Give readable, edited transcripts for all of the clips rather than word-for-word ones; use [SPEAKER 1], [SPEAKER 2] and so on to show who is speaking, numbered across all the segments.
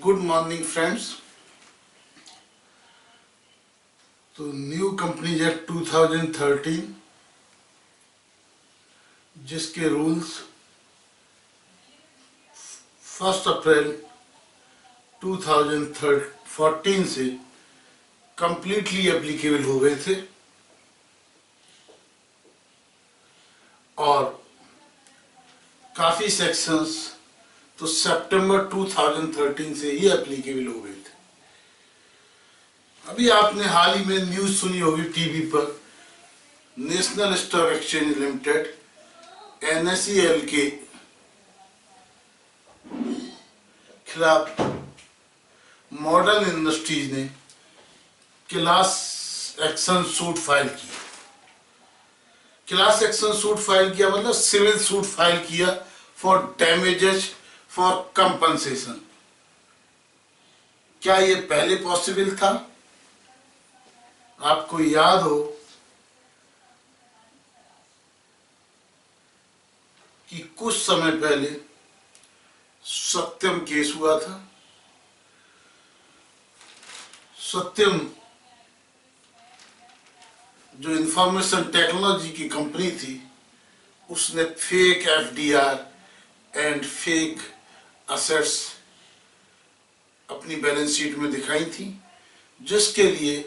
[SPEAKER 1] Good morning friends. तो new companies act 2013 जिसके rules 1 अप्रैल 2014 से कंप्लीटली एप्लीकेबल हो गए थे और काफ़ी सेक्शंस तो सितंबर 2013 से ही एप्लीकेबल हो गए थे। अभी आपने हाल ही में न्यूज़ सुनी होगी टीवी पर, national stock exchange limited NSEL के खिलाफ मॉडर्न इंडस्ट्रीज ने क्लास एक्शन सूट फाइल किया। क्लास एक्शन सूट फाइल किया मतलब सिविल सूट फाइल किया फॉर डैमेजेस फॉर कंपनसेशन। क्या ये पहले पॉसिबल था? आपको याद हो कि कुछ समय पहले सत्यम केस हुआ था। सत्यम जो इंफॉर्मेशन टेक्नोलॉजी की कंपनी थी, उसने fake FDR and fake assets अपनी बैलेंस शीट में दिखाई थी, जिसके लिए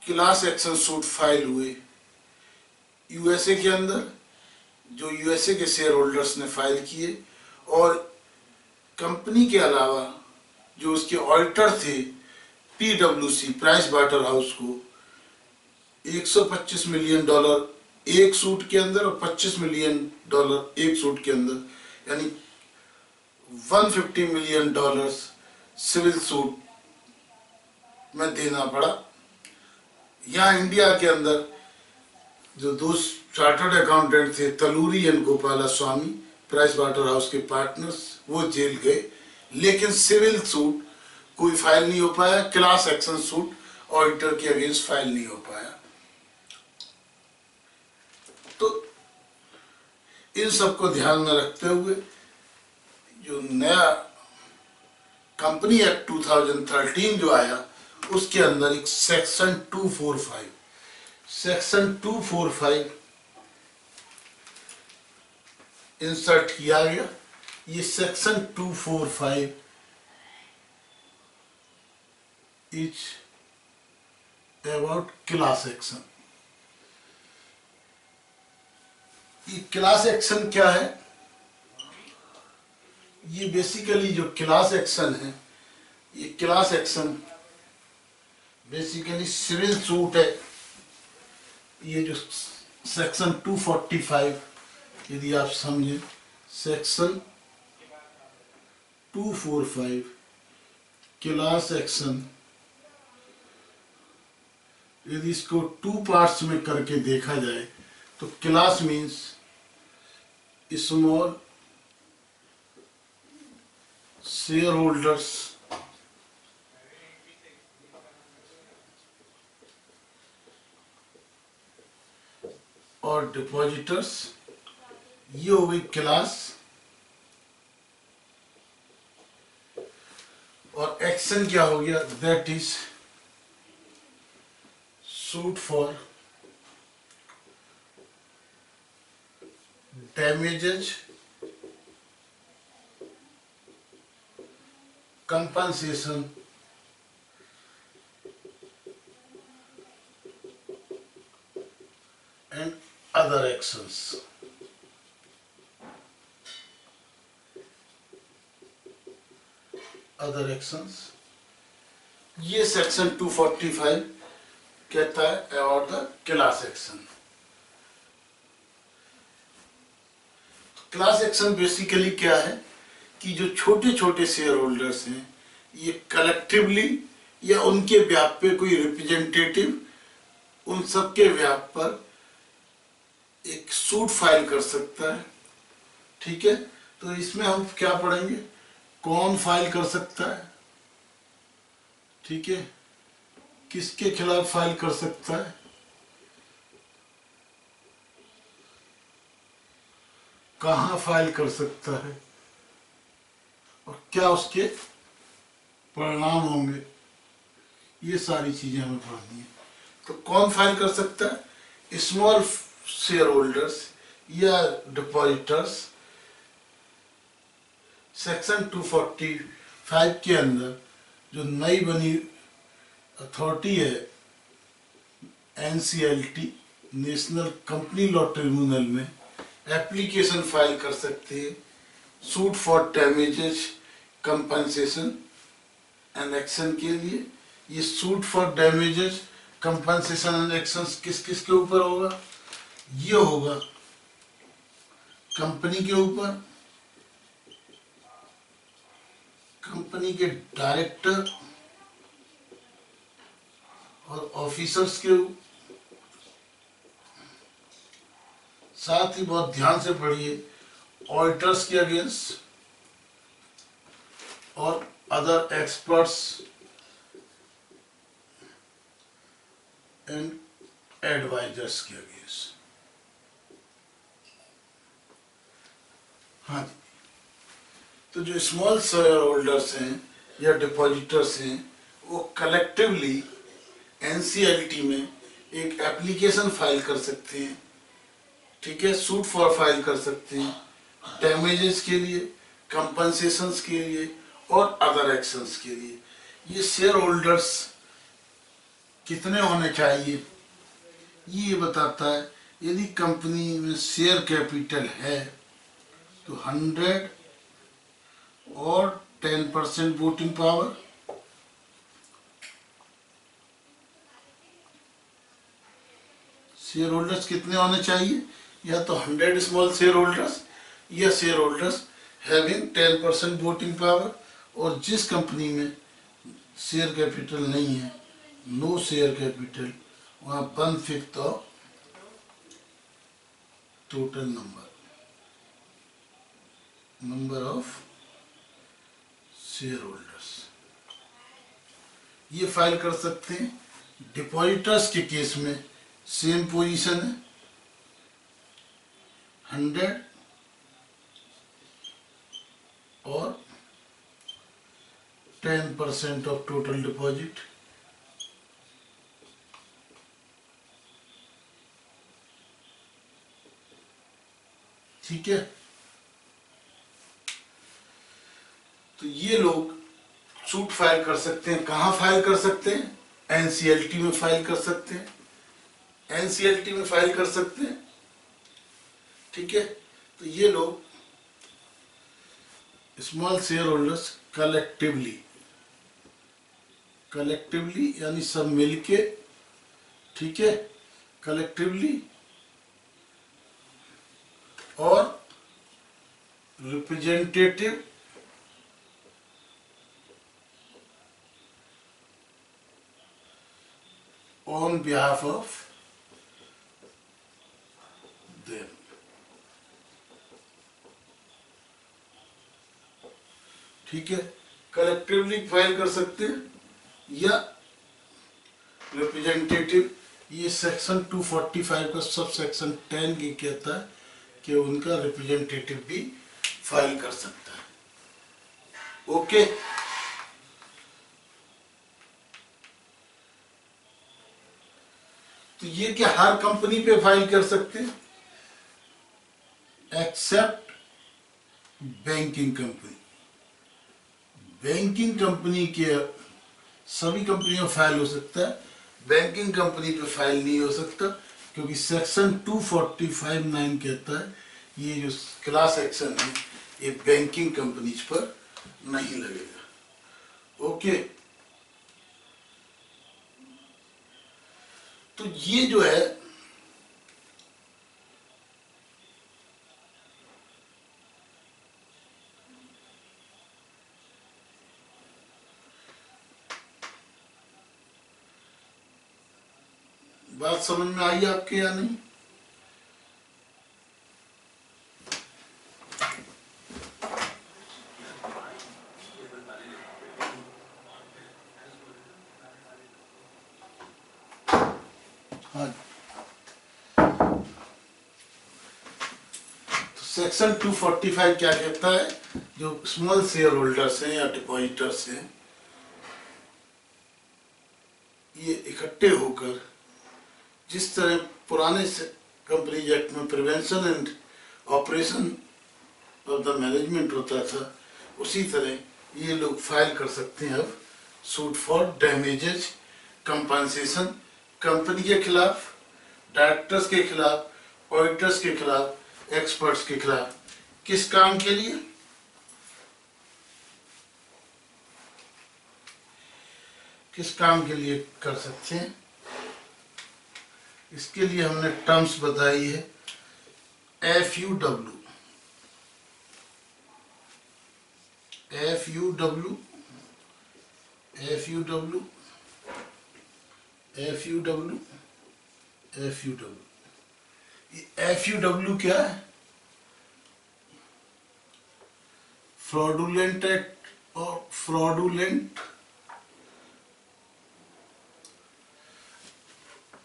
[SPEAKER 1] क्लास एक्शन सूट फाइल हुए USA के अंदर, जो USA के शेयर होल्डर्स ने फाइल किए और कंपनी के अलावा जो उसके ऑडिटर थे PwC प्राइस वाटर हाउस को $125 मिलियन एक सूट के अंदर और $25 मिलियन एक सूट के अंदर, यानी $150 मिलियन सिविल सूट में देना पड़ा। यहाँ इंडिया के अंदर जो दो चार्टर्ड अकाउंटेंट थे, Talluri and Gopala Swamy, Price Waterhouse के पार्टनर्स, वो जेल गए, लेकिन सिविल सूट कोई फाइल नहीं हो पाया, क्लास एक्शन सूट ऑडिटर के अगेंस्ट फाइल नहीं हो पाया। तो इन सबको ध्यान में रखते हुए जो नया कंपनी एक्ट 2013 जो आया, उसके अंदर एक सेक्शन 245 इंसर्ट किया गया। ये section 245 is about class action. ये क्लास एक्शन क्या है? ये बेसिकली जो क्लास एक्शन है, ये class action basically civil suit है। ये जो सेक्शन 245, यदि आप समझें, सेक्शन 245 क्लास एक्शन, यदि इसको 2 पार्ट्स में करके देखा जाए तो class means small share holders और डिपॉजिटर्स, ये हो गई क्लास। और एक्शन क्या हो गया? That is suit for damages, compensation and other actions. Other actions, ये सेक्शन 245 कहता है about the class action. Class action basically क्या है कि जो छोटे छोटे शेयर होल्डर्स हैं, ये कलेक्टिवली या उनके व्याप पे कोई रिप्रेजेंटेटिव, उन सबके व्याप पर एक सूट फाइल कर सकता है। ठीक है, तो इसमें हम क्या पढ़ेंगे? कौन फाइल कर सकता है, ठीक है, किसके खिलाफ फाइल कर सकता है, कहाँ फाइल कर सकता है और क्या उसके परिणाम होंगे, ये सारी चीजें हमें पढ़नी है। तो कौन फाइल कर सकता है? स्मॉल शेयर होल्डर्स या डिपॉजिटर्स। सेक्शन 245 के अंदर जो नई बनी अथॉरिटी है NCLT, national company law tribunal में एप्लीकेशन फाइल कर सकते हैं suit for damages compensation and action के लिए। ये suit for damages compensation and action किस किस के ऊपर होगा? ये होगा कंपनी के ऊपर, कंपनी के डायरेक्टर और ऑफिसर्स के ऊपर। साथ ही बहुत ध्यान से पढ़िए, ऑडिटर्स के अगेंस्ट और अदर एक्सपर्ट्स एंड एडवाइजर्स के अगेंस्ट। हाँ जी, तो जो स्मॉल शेयर होल्डर्स हैं या डिपॉजिटर्स हैं वो कलेक्टिवली एनसीएलटी में एक एप्लीकेशन फाइल कर सकते हैं, ठीक है, सूट फॉर फाइल कर सकते हैं डैमेजेस के लिए, कंपनसेशंस के लिए और अदर एक्शंस के लिए। ये शेयर होल्डर्स कितने होने चाहिए ये बताता है। यदि कंपनी में शेयर कैपिटल है तो 100 और 10% वोटिंग पावर। शेयर होल्डर्स कितने होने चाहिए? या तो 100 स्मॉल शेयर होल्डर्स या share holders having 10% voting power. और जिस कंपनी में शेयर कैपिटल नहीं है, नो शेयर कैपिटल, वहाँ 1/5 of total number of share holders, ये फाइल कर सकते हैं। डिपॉजिटर्स के केस में सेम पोजीशन है, 100 और 10% ऑफ टोटल डिपॉजिट। ठीक है, तो ये लोग सूट फाइल कर सकते हैं। कहाँ फाइल कर सकते हैं? एनसीएलटी में फाइल कर सकते हैं, एनसीएलटी में फाइल कर सकते हैं। ठीक है, तो ये लोग स्मॉल शेयर होल्डर्स कलेक्टिवली यानी सब मिलके, ठीक है, कलेक्टिवली और representative on behalf of them. ठीक है, कलेक्टिवली फाइल कर सकते हैं या रिप्रेजेंटेटिव। ये सेक्शन 245 का सब सेक्शन 10 ये कहता है कि उनका रिप्रेजेंटेटिव भी फाइल कर सकता है। ओके, तो ये क्या हर कंपनी पे फाइल कर सकते हैं except banking company. Banking company के सभी कंपनियों में फाइल हो सकता है, बैंकिंग कंपनी पे फाइल नहीं हो सकता, क्योंकि सेक्शन 245(9) कहता है ये जो क्लास एक्शन है ये बैंकिंग कंपनीज पर नहीं लगेगा। ओके, तो ये जो है बात समझ में आई आपके या नहीं? हाँ, तो सेक्शन 245 क्या कहता है? जो स्मॉल शेयर होल्डर्स हैं या डिपॉजिटर्स हैं, ये इकट्ठे होकर जिस तरह पुराने कंपनीज एक्ट में prevention and operation of the management होता था, उसी तरह ये लोग फाइल कर सकते हैं अब suit for damages compensation company के खिलाफ, डायरेक्टर्स के खिलाफ, ऑडिटर्स के खिलाफ, एक्सपर्ट्स के खिलाफ। किस काम के लिए? किस काम के लिए कर सकते हैं? इसके लिए हमने टर्म्स बताई है, FUW, FUW, FUW, FUW, FUW। FUW क्या है? फ्रॉडुलेंट एक्ट और फ्रॉडुलेंट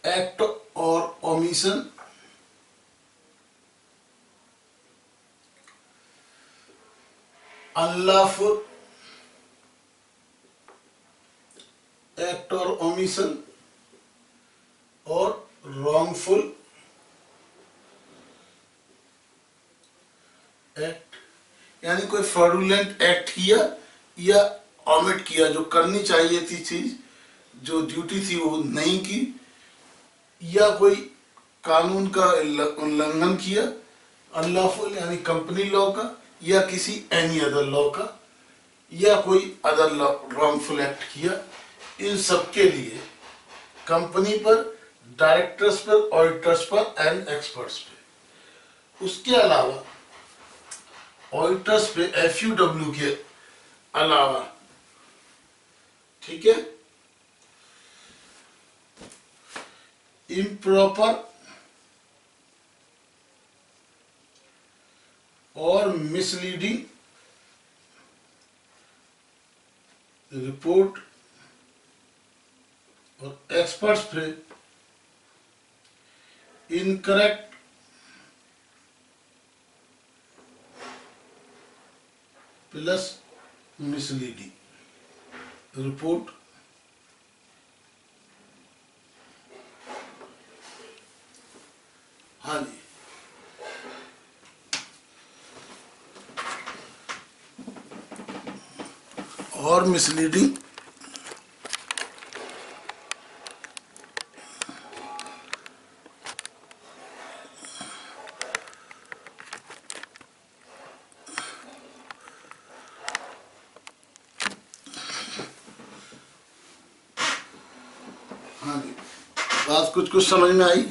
[SPEAKER 1] एक्ट और ओमिशन, अनलॉफुल एक्ट और ओमिशन और रॉन्गफुल एक्ट। यानी कोई फ्रॉडुलेंट एक्ट किया या ओमिट किया, जो करनी चाहिए थी चीज, जो ड्यूटी थी वो नहीं की, या कोई कानून का उल्लंघन किया, अनलॉफुल यानी कंपनी लॉ का या किसी एनी अदर लॉ का, या कोई अदर लॉ रॉन्गफुल एक्ट किया, इन सब के लिए कंपनी पर, डायरेक्टर्स पर, ऑडिटर्स पर एंड एक्सपर्ट्स पे। उसके अलावा ऑडिटर्स पे FUW के अलावा, ठीक है, इम्प्रॉपर और मिसलीडिंग रिपोर्ट और एक्सपर्ट्स पे इनकरेक्ट प्लस मिसलीडिंग रिपोर्ट, हाँ जी, और मिसलीडिंग हाँ जी, बात कुछ कुछ समझ में आई?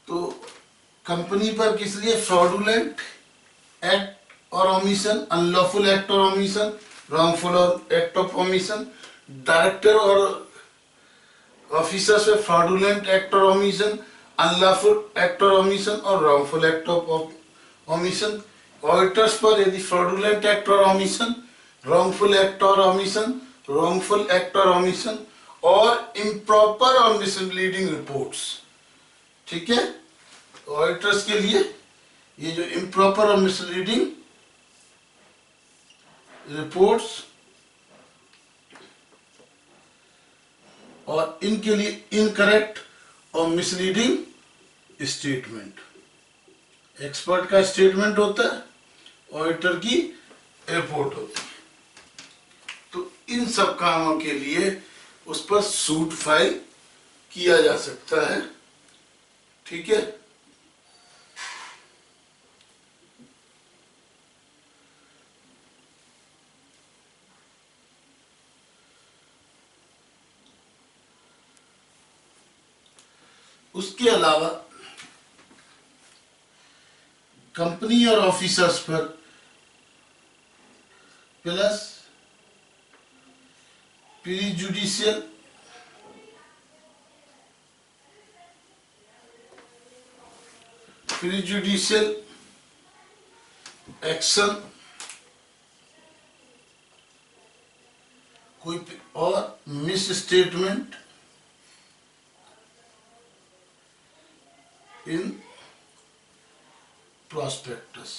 [SPEAKER 1] तो कंपनी पर किस लिए फ्रॉडुलेंट एक्ट और ओमिशन, अनलॉफुल एक्ट और ओमिशन, रॉन्गफुल और एक्ट ऑफ ओमिशन, डायरेक्टर और ऑफिसर्स पे फ्रॉडुलेंट एक्ट और ओमिशन, अनलॉफुल एक्ट और ओमिशन और wrongful act of omission, auditors पर यदि फ्रॉडुलेंट एक्ट और ओमिशन, रॉन्गफुल एक्ट और ओमिशन, रॉन्गफुल एक्ट और ओमिशन और इम्प्रॉपर और मिसलीडिंग रिपोर्ट्स, ठीक है। ऑडिटर्स के लिए ये जो इम्प्रॉपर और मिसलीडिंग रिपोर्ट्स और इनके लिए इनकरेक्ट और मिसलीडिंग स्टेटमेंट, एक्सपर्ट का स्टेटमेंट होता है, ऑडिटर की रिपोर्ट होती है। तो इन सब कामों के लिए उस पर सूट फाइल किया जा सकता है, ठीक है। उसके अलावा कंपनी और ऑफिसर्स पर plus prejudicial action misstatement in prospectus।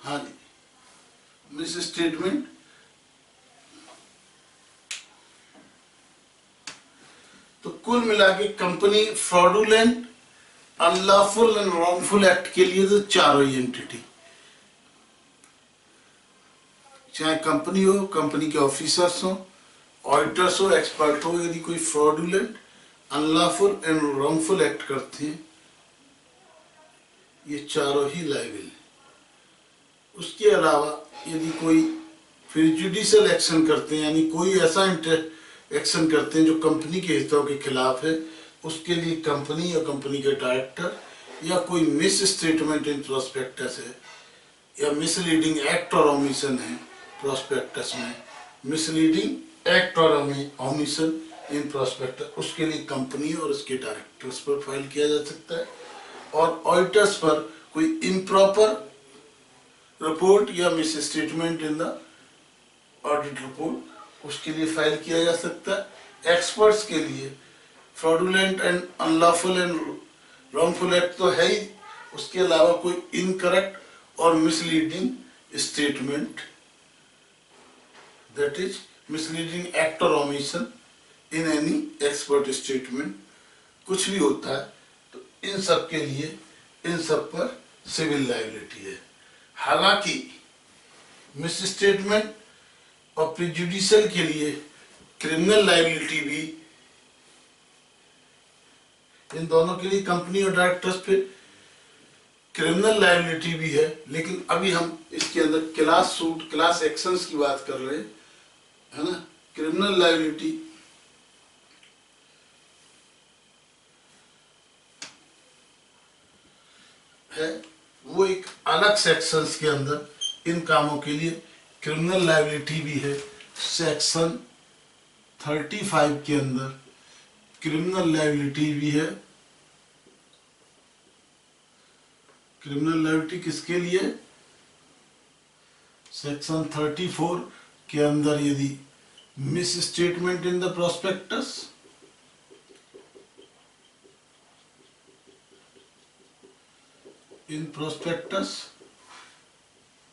[SPEAKER 1] हाँ जी, misstatement। तो कुल मिला के company fraudulent, unlawful and wrongful act के लिए तो चारों ही एंटिटी, चाहे कंपनी हो, कंपनी के ऑफिसर्स हो, ऑडिटर्स हो, एक्सपर्ट हो, यदि कोई fraudulent, unlawful and wrongful act करते हैं, ये चारों ही लायबल है। उसके अलावा यदि कोई प्रेजुडिशियल एक्शन करते हैं, यानी कोई ऐसा एक्शन करते हैं जो कंपनी के हितों के खिलाफ है, उसके लिए कंपनी या कंपनी के डायरेक्टर, या कोई मिस स्टेटमेंट इन प्रोस्पेक्टस है, या मिसलीडिंग एक्ट और ओमिशन है प्रोस्पेक्टस में, मिसलीडिंग एक्ट और ओमिशन इन प्रोस्पेक्टस, उसके लिए कंपनी और उसके डायरेक्टर्स पर फाइल किया जा सकता है। और ऑडिटर्स पर कोई इम्प्रॉपर रिपोर्ट या miss statement in the audit report, उसके लिए फाइल किया जा सकता है। एक्सपर्ट्स के लिए fraudulent and unlawful and wrongful act तो है ही, उसके अलावा कोई इनकरेक्ट और misleading statement, that is misleading act और omission in any expert statement, कुछ भी होता है तो इन सब के लिए, इन सब पर सिविल लायबिलिटी है। हालांकि मिस स्टेटमेंट और प्रेजुडिशियल के लिए क्रिमिनल लायबिलिटी भी, इन दोनों के लिए कंपनी और डायरेक्टर्स पे क्रिमिनल लायबिलिटी भी है। लेकिन अभी हम इसके अंदर क्लास सूट, क्लास एक्शंस की बात कर रहे हैं, है ना। क्रिमिनल लायबिलिटी है वो एक अलग सेक्शंस के अंदर इन कामों के लिए क्रिमिनल लायबिलिटी भी है। सेक्शन 35 के अंदर क्रिमिनल लायबिलिटी भी है। क्रिमिनल लायबिलिटी किसके लिए? सेक्शन 34 के अंदर यदि misstatement in the prospectus, in prospectus,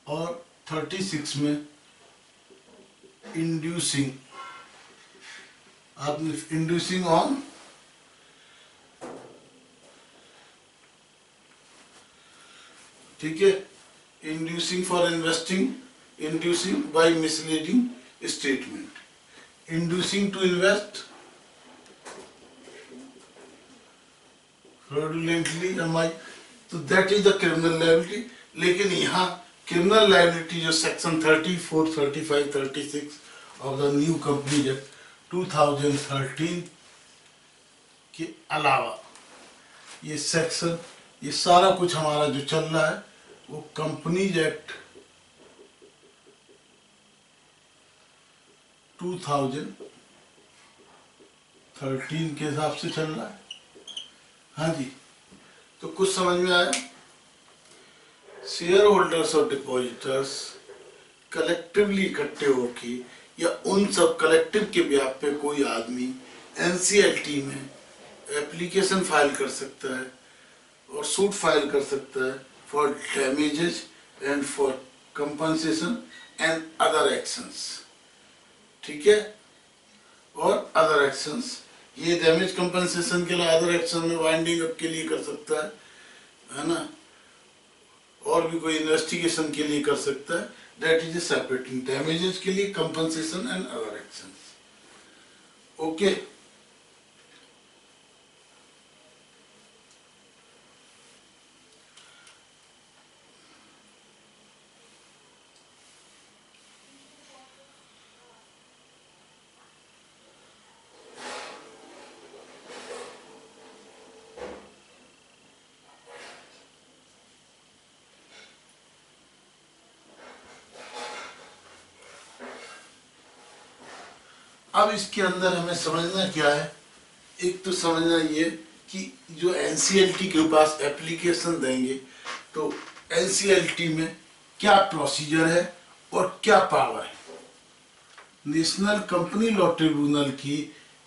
[SPEAKER 1] और 36 में इंड्यूसिंग, आपने इंड्यूसिंग ऑन ठीक है, inducing for investing, inducing by misleading statement, inducing to invest fraudulently एमआई, तो that is the criminal liability. लेकिन यहाँ क्रिमिनल लायबिलिटी जो section 34, 35, 36 of the new company act 2013 के अलावा ये सेक्शन, ये सारा कुछ हमारा जो चल रहा है वो कंपनीज एक्ट 2013 के हिसाब से चल रहा है। हाँ जी, तो कुछ समझ में आया? शेयर होल्डर्स और डिपॉजिटर्स कलेक्टिवली इकट्ठे होके, या उन सब कलेक्टिव के व्याप पे कोई आदमी एनसीएलटी में एप्लीकेशन फाइल कर सकता है और सूट फाइल कर सकता है for damages and for compensation and other actions, ठीक है। और अदर एक्शंस, ये डैमेज कंपनसेशन के लिए अदर एक्शन में वाइंडिंग अप के लिए कर सकता है ना, और भी कोई इन्वेस्टिगेशन के लिए कर सकता है। That is a separate, damages के लिए compensation and other actions. Okay, अब इसके अंदर हमें समझना क्या है? एक तो समझना ये कि जो एनसीएलटी के पास एप्लीकेशन देंगे तो एनसीएलटी में क्या प्रोसीजर है, और क्या पावर है। नेशनल कंपनी लॉ ट्रिब्यूनल की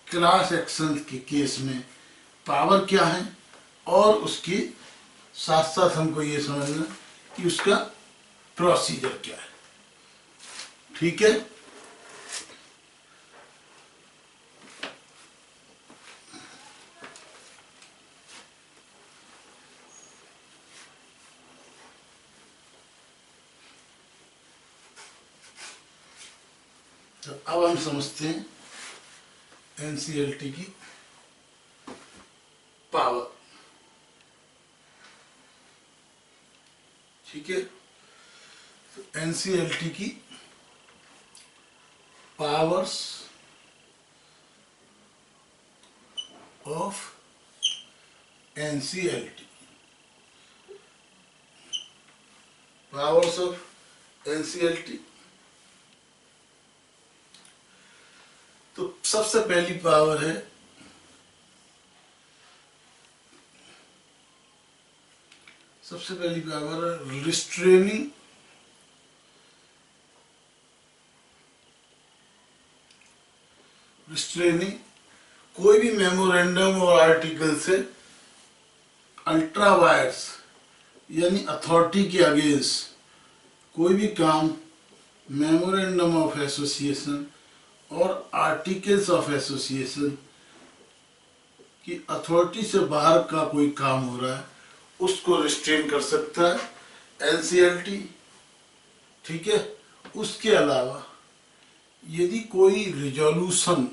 [SPEAKER 1] क्लास एक्शन के केस में पावर क्या है, और उसके साथ साथ हमको ये समझना कि उसका प्रोसीजर क्या है। ठीक है, तो अब हम समझते हैं एनसीएलटी की पावर। ठीक है, तो एनसीएलटी की powers of NCLT, powers of NCLT. तो सबसे पहली पावर है रिस्ट्रेनिंग कोई भी मेमोरेंडम और आर्टिकल से अल्ट्रा वायर्स यानी अथॉरिटी के अगेंस्ट कोई भी काम मेमोरेंडम ऑफ एसोसिएशन और आर्टिकल्स ऑफ एसोसिएशन की अथॉरिटी से बाहर का कोई काम हो रहा है उसको रिस्ट्रेन कर सकता है एनसीएलटी। ठीक है, उसके अलावा यदि कोई रिजोल्यूशन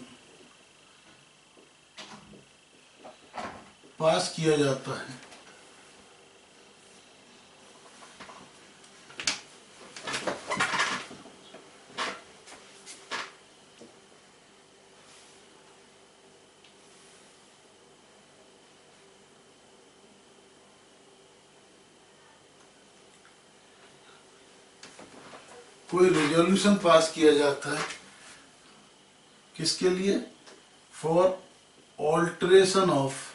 [SPEAKER 1] पास किया जाता है किसके लिए, फॉर ऑल्टरेशन ऑफ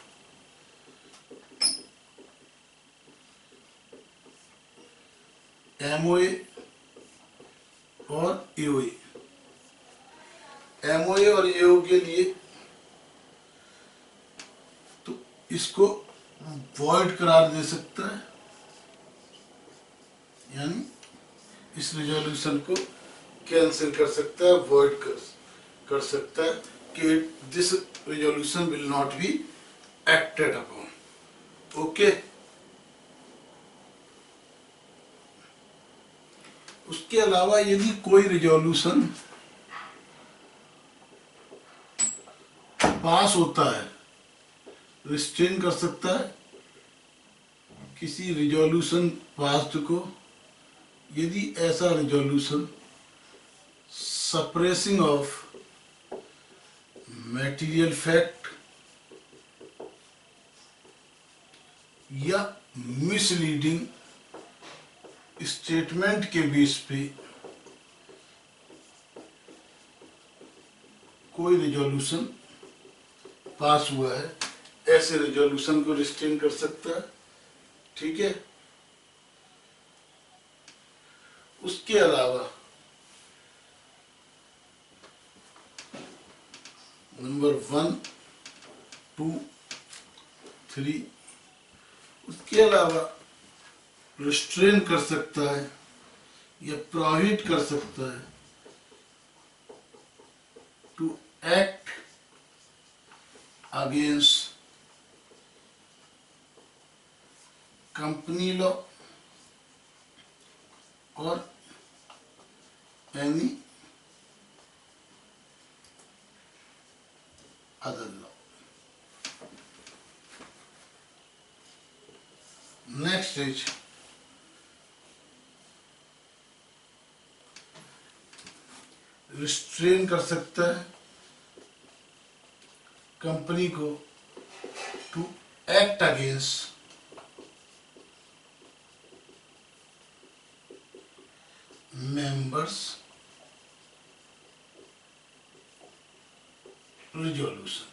[SPEAKER 1] एमओए और एओए। एमओए और एओ के लिए तो इसको वॉइड करार दे सकता है, यानी इस रिजोल्यूशन को कैंसिल कर सकता है, वॉइड कर सकता है कि this resolution will not be acted upon. Okay, उसके अलावा यदि कोई रिजोल्यूशन पास होता है, रिस्ट्रेन कर सकता है किसी रिजोल्यूशन पास्ड को, यदि ऐसा resolution suppressing of material fact या मिसलीडिंग स्टेटमेंट के बेस पे कोई रिजोल्यूशन पास हुआ है, ऐसे रिजोल्यूशन को रिस्ट्रेन कर सकता है। ठीक है, उसके अलावा नंबर 1, 2, 3, उसके अलावा रिस्ट्रेन कर सकता है या प्रोहिबिट कर सकता है to act against company law और any other law. Next is restrain कर सकता है कंपनी को to act against members resolution.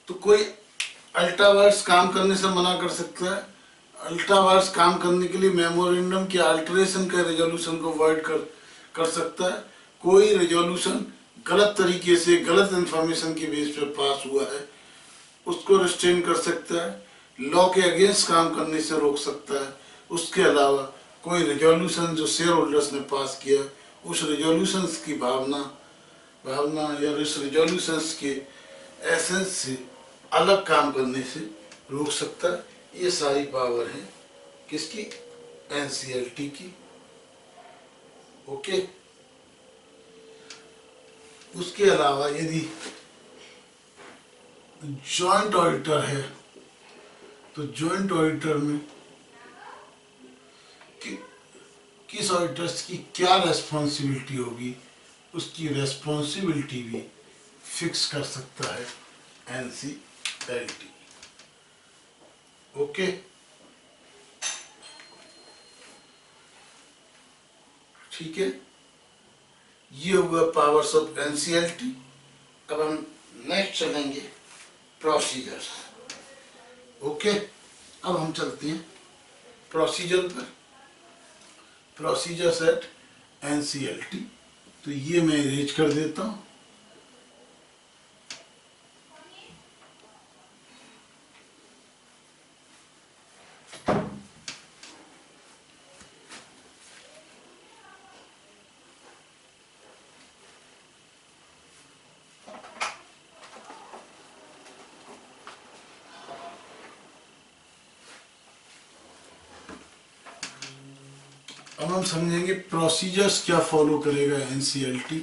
[SPEAKER 1] तो कोई अल्ट्रावायर्स काम करने से मना कर सकता है अल्ट्रावायर्स काम करने के लिए मेमोरेंडम के अल्टरेशन का रेजोल्यूशन को अवॉइड कर सकता है। कोई रेजोल्यूशन गलत तरीके से गलत इंफॉर्मेशन के बेस पे पास हुआ है उसको रिस्ट्रेन कर सकता है, लॉ के अगेंस्ट काम करने से रोक सकता है। उसके अलावा कोई रेजोल्यूशन जो शेयर होल्डर्स ने पास किया उस रेजोल्यूशंस की भावना या इस रेजोल्यूशंस के एसेंस से अलग काम करने से रोक सकता है। ये सारी पावर है किसकी? एनसीएलटी की। ओके। उसके अलावा यदि जॉइंट ऑडिटर है तो जॉइंट ऑडिटर में किस ऑडिटर्स की क्या रेस्पॉन्सिबिलिटी होगी उसकी रेस्पॉन्सिबिलिटी भी फिक्स कर सकता है एनसीएलटी। ओके। ठीक है, ये हुआ पावर्स ऑफ एनसीएलटी। अब हम नेक्स्ट चलेंगे प्रोसीजर्स। ओके, अब हम चलते हैं प्रोसीजर पर। प्रोसीजर्स एट एनसीएलटी, तो ये मैं इरेज कर देता हूं। अब हम समझेंगे प्रोसीजर्स क्या फॉलो करेगा NCLT.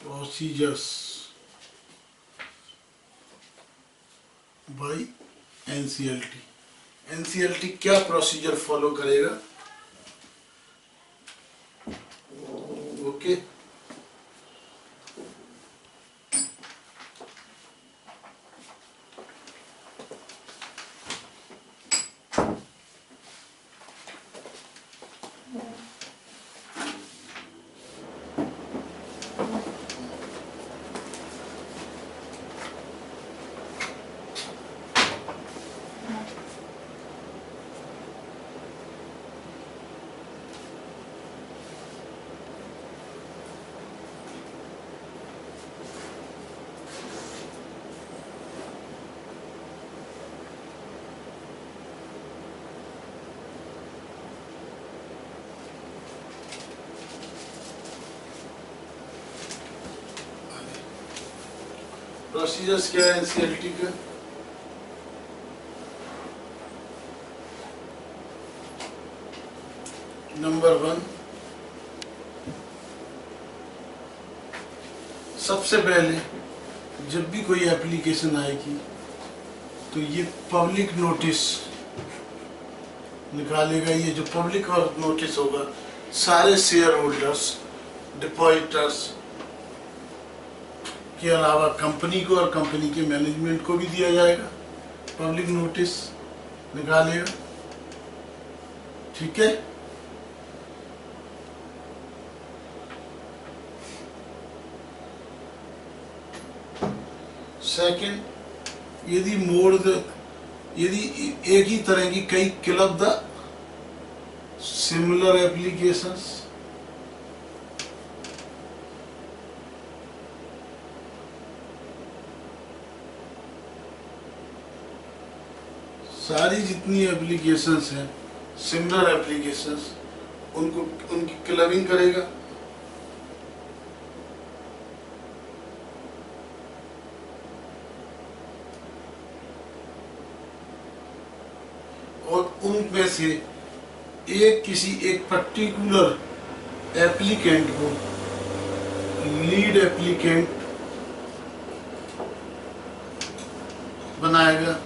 [SPEAKER 1] Procedures by NCLT. NCLT क्या प्रोसीजर फॉलो करेगा? ओके। प्रोसीजर्स क्या है एनसीएलटी का? नंबर 1, सबसे पहले जब भी कोई एप्लीकेशन आएगी तो ये पब्लिक नोटिस निकालेगा। ये जो पब्लिक नोटिस होगा सारे शेयर होल्डर्स, डिपॉजिटर्स के अलावा कंपनी को और कंपनी के मैनेजमेंट को भी दिया जाएगा। पब्लिक नोटिस निकालेगा। ठीक है। सेकंड, यदि एक ही तरह की कई क्लब द सिमिलर एप्लीकेशंस, सारी जितनी एप्लीकेशंस हैं सिमिलर एप्लीकेशंस उनकी क्लबिंग करेगा। और उनमें से किसी एक पर्टिकुलर एप्लीकेंट को लीड एप्लीकेंट बनाएगा।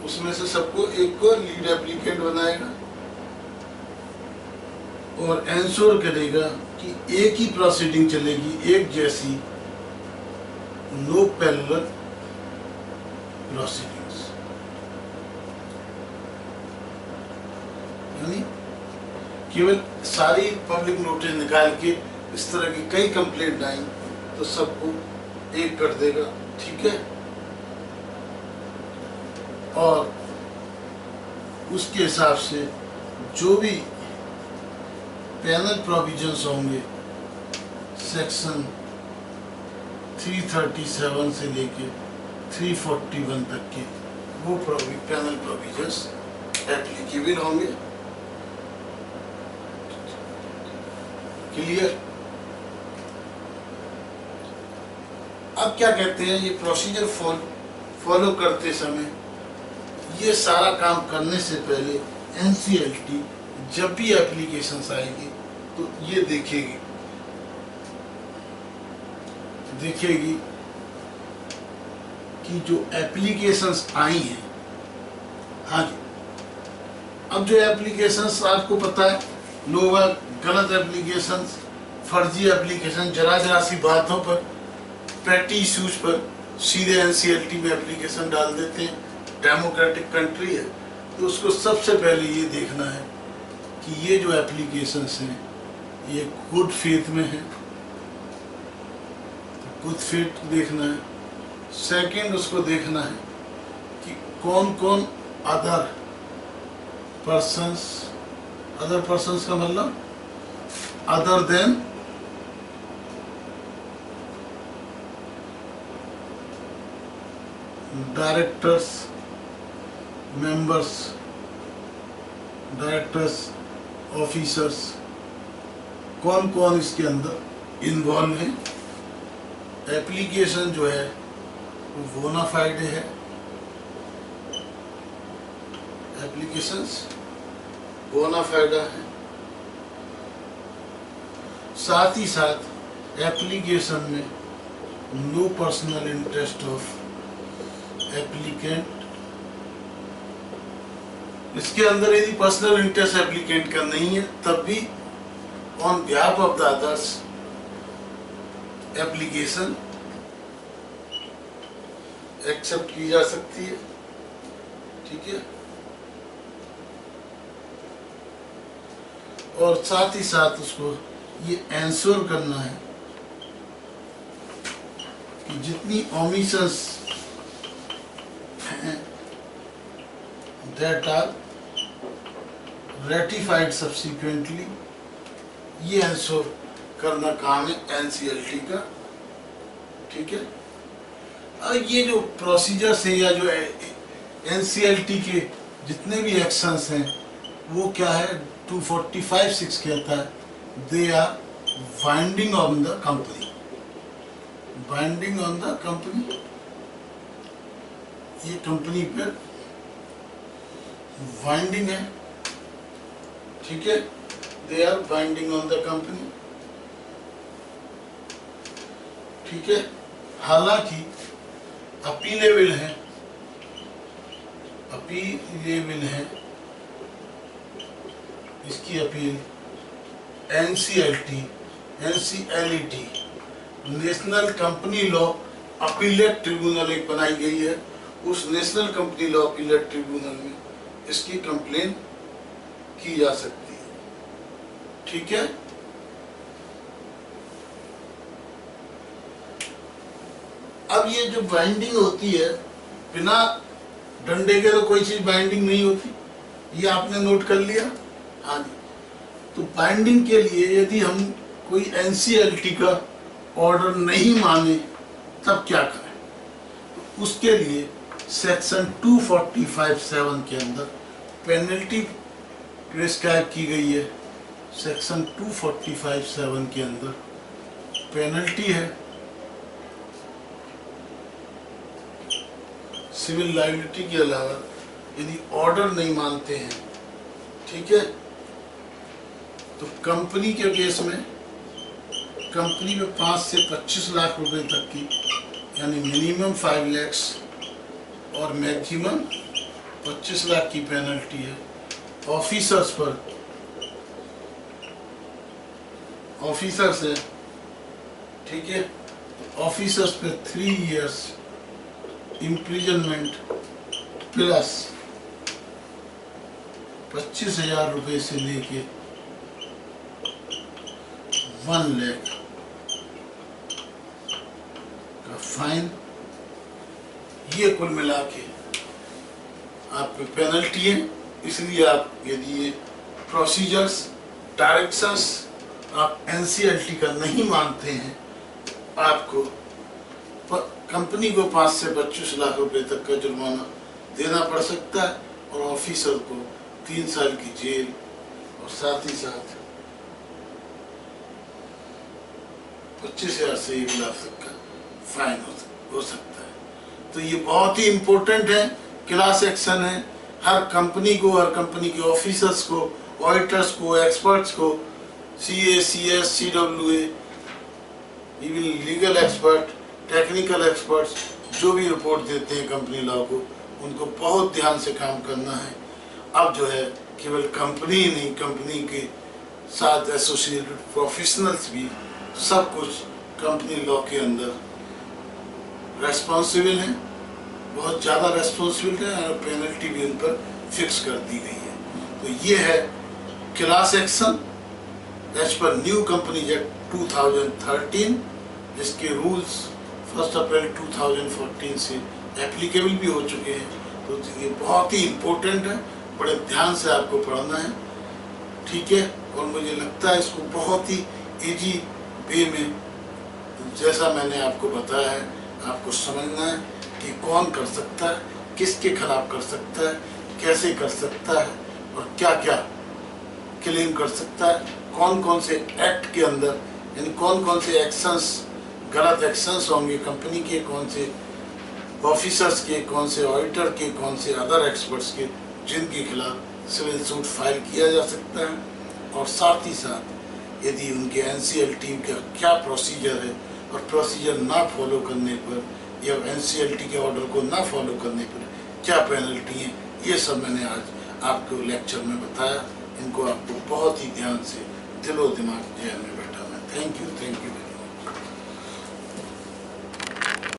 [SPEAKER 1] उसमें से सबको एक को लीड एप्लीकेंट बनाएगा और एंश्योर करेगा कि एक ही प्रोसीडिंग चलेगी, एक जैसी, नो पैरेलल प्रोसीडिंग्स। यानी केवल सारी पब्लिक नोटिस निकाल के इस तरह की कई कंप्लेंट आई तो सबको एक कर देगा। ठीक है। और उसके हिसाब से जो भी पैनल प्रोविजंस होंगे सेक्शन 337 से लेके 341 तक के वो पैनल प्रोविजंस एप्लीकेबल होंगे। क्लियर? अब क्या कहते हैं, ये प्रोसीजर फॉलो करते समय ये सारा काम करने से पहले एनसीएलटी जब भी एप्लीकेशंस आएगी तो ये देखेगी कि जो एप्लीकेशंस आई हैं, हाँ जी, अब जो एप्लीकेशंस आपको पता है, लोग गलत एप्लीकेशंस, फर्जी एप्लीकेशन, जरा सी बातों पर, पेटी इश्यूज पर सीधे एनसीएलटी में एप्लीकेशन डाल देते हैं। डेमोक्रेटिक कंट्री है तो उसको सबसे पहले ये देखना है कि ये जो एप्लीकेशंस हैं ये गुड फेथ में है, गुड फेथ देखना है। सेकंड, उसको देखना है कि कौन कौन अदर पर्सन्स का मतलब other than directors, members, directors, officers, कौन कौन इसके अंदर इन्वॉल्व है। एप्लीकेशन जो है वो बोनाफाइड है, एप्लीकेशंस बोनाफाइड है। साथ ही साथ एप्लीकेशन में no personal interest of applicant, इसके अंदर यदि पर्सनल इंटरेस्ट एप्लीकेंट का नहीं है तब भी on behalf of the others application accept की जा सकती है। ठीक है, और साथ ही साथ उसको ये एंश्योर करना है कि जितनी ओमिशंस हैं दैट आर रेटिफाइड सब्सिक्वेंटली, ये एंश्योर करना काम है एनसीएलटी का। ठीक है, और ये जो प्रोसीजर्स है या जो एनसीएलटी के जितने भी एक्शंस हैं वो क्या है, 245(6) कहता है they are binding on the company, binding on the company, ये कंपनी पर बाइंडिंग है। ठीक है, they are binding on the company. ठीक है, हालांकि अपीलेबल है, अपीलेबल है, इसकी appeal NCLT, NCLET, national company law appellate tribunal एक बनाई गई है, उस national company law appellate tribunal में इसकी कंप्लेन की जा सकती है। ठीक है, अब ये जो बाइंडिंग होती है, बिना डंडे के तो कोई चीज बाइंडिंग नहीं होती, ये आपने नोट कर लिया। हाँ जी, तो बाइंडिंग के लिए यदि हम कोई एनसीएलटी का ऑर्डर नहीं माने तब क्या करें, तो उसके लिए सेक्शन 245(7) के अंदर पेनल्टी प्रिस्क्राइब की गई है। सेक्शन 245(7) के अंदर पेनल्टी है, सिविल लायबिलिटी के अलावा यदि ऑर्डर नहीं मानते हैं। ठीक है, तो कंपनी के केस में कंपनी में 5 से 25 लाख रुपए तक की, यानी मिनिमम 5 लाख और मैक्सिमम 25 लाख की पेनल्टी है। ऑफिसर्स पर, ऑफिसर्स है, ठीक है, ऑफिसर्स पे 3 इयर्स इम्प्रिजनमेंट प्लस 25,000 रुपए से लेके 1 लाख का फाइन, ये कुल मिला के आप पे पेनल्टी है। इसलिए आप यदि ये प्रोसीजर्स, डायरेक्शंस आप एनसीएलटी का नहीं मानते हैं, आपको कंपनी को 5 से 25 लाख रुपए तक का जुर्माना देना पड़ सकता है और ऑफिसर को 3 साल की जेल और साथ ही साथ 25,000 से 1 लाख तक का फाइन हो सकता है। तो ये बहुत ही इम्पोर्टेंट है, क्लास एक्शन है। हर कंपनी को, हर कंपनी के ऑफिसर्स को, ऑडिटर्स को, एक्सपर्ट्स को, CA, CS, CWA, even legal expert, technical experts जो भी रिपोर्ट देते हैं कंपनी लॉ को, उनको बहुत ध्यान से काम करना है। अब जो है केवल कंपनी ही नहीं, कंपनी के साथ एसोसिएटेड प्रोफेशनल्स भी सब कुछ कंपनी लॉ के अंदर रेस्पॉन्सिबल हैं, बहुत ज़्यादा रेस्पॉन्सिबल है और पेनल्टी भी उन पर फिक्स कर दी गई है। तो ये है class action as per new companies act 2013, जिसके रूल्स 1 अप्रैल 2014 से एप्लीकेबल भी हो चुके हैं। तो ये बहुत ही इम्पोर्टेंट है, बड़े ध्यान से आपको पढ़ना है, ठीक है। और मुझे लगता है इसको बहुत ही इजी वे में, जैसा मैंने आपको बताया है, आपको समझना है कि कौन कर सकता है, किसके खिलाफ कर सकता है, कैसे कर सकता है और क्या क्या क्लेम कर सकता है, कौन कौन से एक्ट के अंदर, यानी कौन कौन से एक्शंस, गलत एक्शंस होंगे कंपनी के, कौन से ऑफिसर्स के, कौन से ऑडिटर के, कौन से अदर एक्सपर्ट्स के, जिनके खिलाफ सिविल सूट फाइल किया जा सकता है। और साथ ही साथ यदि उनके एनसीएलटी का क्या प्रोसीजर है और प्रोसीजर ना फॉलो करने पर या एनसीएलटी के ऑर्डर को ना फॉलो करने पर क्या पेनल्टी है, ये सब मैंने आज आपको लेक्चर में बताया। इनको आपको बहुत ही ध्यान से दिलो दिमाग जहन में बैठाना है। Thank you very much.